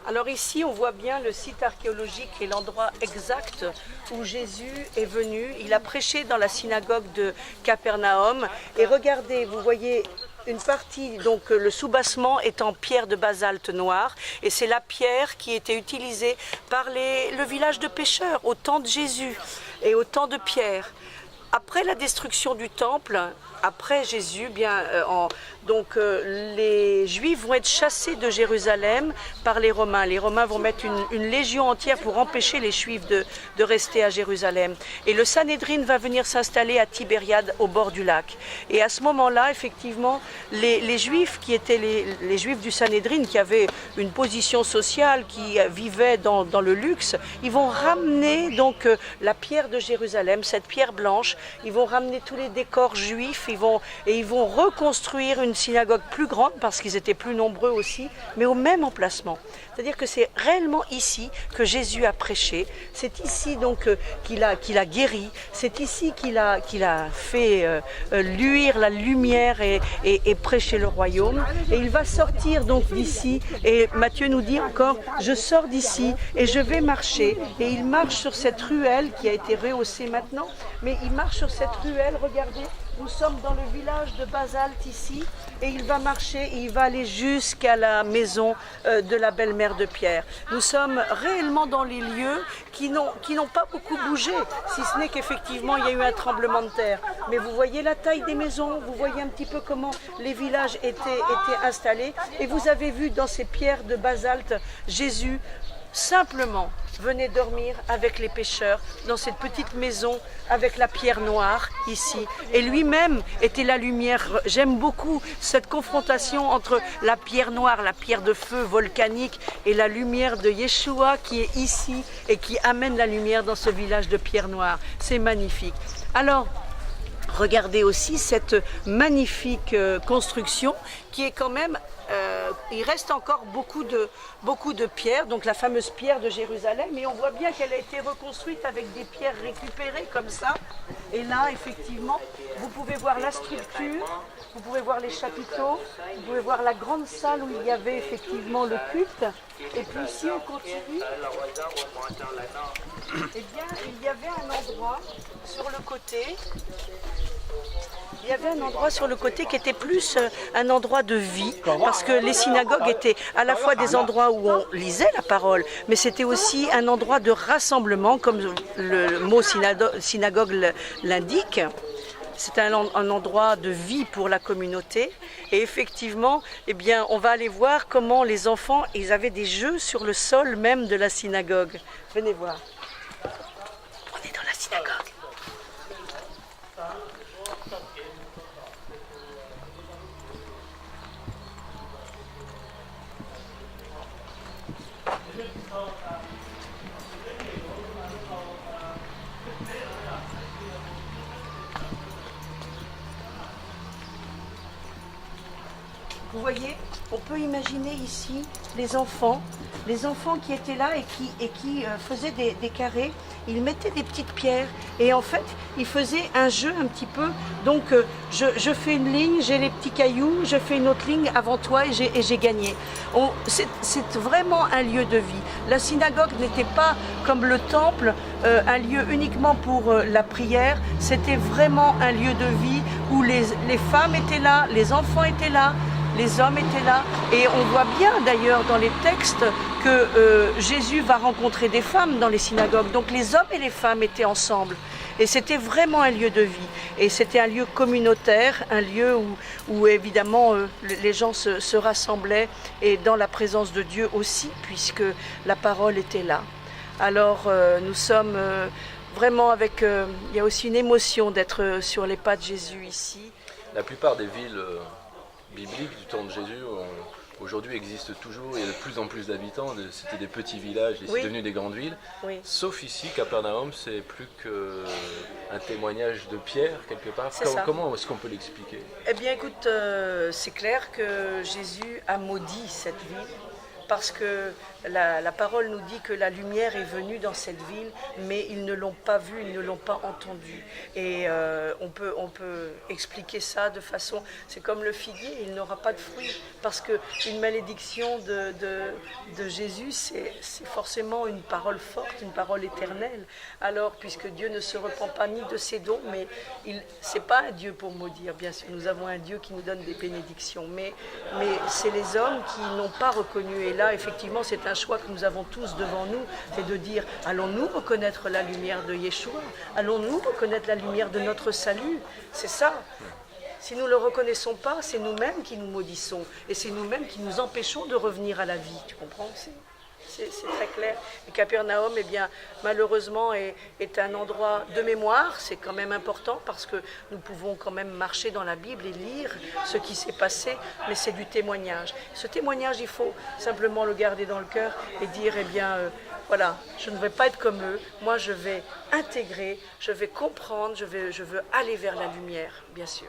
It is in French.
Alors ici, on voit bien le site archéologique et l'endroit exact où Jésus est venu. Il a prêché dans la synagogue de Capernaum. Et regardez, vous voyez une partie, donc le soubassement est en pierre de basalte noire. Et c'est la pierre qui était utilisée par le village de pêcheurs au temps de Jésus et au temps de Pierre. Après la destruction du temple, après Jésus, les Juifs vont être chassés de Jérusalem par les Romains. Les Romains vont mettre une légion entière pour empêcher les Juifs de rester à Jérusalem. Et le Sanhédrin va venir s'installer à Tibériade, au bord du lac. Et à ce moment-là, effectivement, les Juifs qui étaient les Juifs du Sanhédrin, qui avaient une position sociale, qui vivaient dans le luxe, ils vont ramener donc la pierre de Jérusalem, cette pierre blanche. Ils vont ramener tous les décors juifs, ils vont reconstruire une synagogue plus grande parce qu'ils étaient plus nombreux aussi, mais au même emplacement. C'est-à-dire que c'est réellement ici que Jésus a prêché, c'est ici donc qu'il a guéri, c'est ici qu'il a fait luire la lumière et prêcher le royaume. Et il va sortir donc d'ici, et Matthieu nous dit encore, je sors d'ici et je vais marcher. Et il marche sur cette ruelle qui a été rehaussée maintenant, mais il marche sur cette ruelle, regardez. Nous sommes dans le village de Basalte ici et il va marcher et il va aller jusqu'à la maison de la belle-mère de Pierre. Nous sommes réellement dans les lieux qui n'ont pas beaucoup bougé, si ce n'est qu'effectivement il y a eu un tremblement de terre. Mais vous voyez la taille des maisons, vous voyez un petit peu comment les villages étaient installés et vous avez vu dans ces pierres de basalte Jésus simplement venait dormir avec les pêcheurs dans cette petite maison avec la pierre noire ici. Et lui-même était la lumière. J'aime beaucoup cette confrontation entre la pierre noire, la pierre de feu volcanique et la lumière de Yeshua qui est ici et qui amène la lumière dans ce village de pierre noire. C'est magnifique. Alors, regardez aussi cette magnifique construction qui est quand même, il reste encore beaucoup de pierres, donc la fameuse pierre de Jérusalem, et on voit bien qu'elle a été reconstruite avec des pierres récupérées comme ça. Et là, effectivement, vous pouvez voir la structure, vous pouvez voir les chapiteaux, vous pouvez voir la grande salle où il y avait effectivement le culte. Et puis ici, on continue. Eh bien, il y avait un endroit sur le côté. Il y avait un endroit sur le côté qui était plus un endroit de vie, parce que les synagogues étaient à la fois des endroits où on lisait la parole, mais c'était aussi un endroit de rassemblement, comme le mot synagogue l'indique. C'est un endroit de vie pour la communauté. Et effectivement, eh bien, on va aller voir comment les enfants, ils avaient des jeux sur le sol même de la synagogue. Venez voir. On est dans la synagogue. Vous voyez, on peut imaginer ici les enfants qui étaient là et qui faisaient des carrés. Ils mettaient des petites pierres et en fait, ils faisaient un jeu un petit peu. Donc, je fais une ligne, j'ai les petits cailloux, je fais une autre ligne avant toi et j'ai gagné. C'est vraiment un lieu de vie. La synagogue n'était pas comme le temple, un lieu uniquement pour la prière. C'était vraiment un lieu de vie où les femmes étaient là, les enfants étaient là. Les hommes étaient là et on voit bien d'ailleurs dans les textes que Jésus va rencontrer des femmes dans les synagogues. Donc les hommes et les femmes étaient ensemble et c'était vraiment un lieu de vie. Et c'était un lieu communautaire, un lieu où évidemment les gens se rassemblaient et dans la présence de Dieu aussi puisque la parole était là. Alors nous sommes vraiment avec... il y a aussi une émotion d'être sur les pas de Jésus ici. La plupart des villes... bibliques du temps de Jésus aujourd'hui existent toujours, il y a de plus en plus d'habitants, c'était des petits villages et c'est devenu des grandes villes. Oui. Sauf ici, Capernaum, c'est plus qu'un témoignage de Pierre quelque part. Comment est-ce qu'on peut l'expliquer? Eh bien écoute, c'est clair que Jésus a maudit cette ville parce que la parole nous dit que la lumière est venue dans cette ville, mais ils ne l'ont pas vue, ils ne l'ont pas entendue. Et on peut expliquer ça de façon... C'est comme le figuier, il n'aura pas de fruits, parce qu'une malédiction de Jésus, c'est forcément une parole forte, une parole éternelle. Alors, puisque Dieu ne se repent pas ni de ses dons, mais c'est pas un Dieu pour maudire, bien sûr. Nous avons un Dieu qui nous donne des bénédictions, mais c'est les hommes qui n'ont pas reconnu. Et là, effectivement, c'est un choix que nous avons tous devant nous, c'est de dire, allons-nous reconnaître la lumière de Yeshua? Allons-nous reconnaître la lumière de notre salut? C'est ça. Si nous ne le reconnaissons pas, c'est nous-mêmes qui nous maudissons, et c'est nous-mêmes qui nous empêchons de revenir à la vie. Tu comprends? C'est très clair. Et Capernaum, eh bien, malheureusement, est un endroit de mémoire. C'est quand même important parce que nous pouvons quand même marcher dans la Bible et lire ce qui s'est passé, mais c'est du témoignage. Ce témoignage, il faut simplement le garder dans le cœur et dire, eh bien, voilà, je ne vais pas être comme eux. Moi, je vais intégrer, je vais comprendre, je veux aller vers la lumière, bien sûr.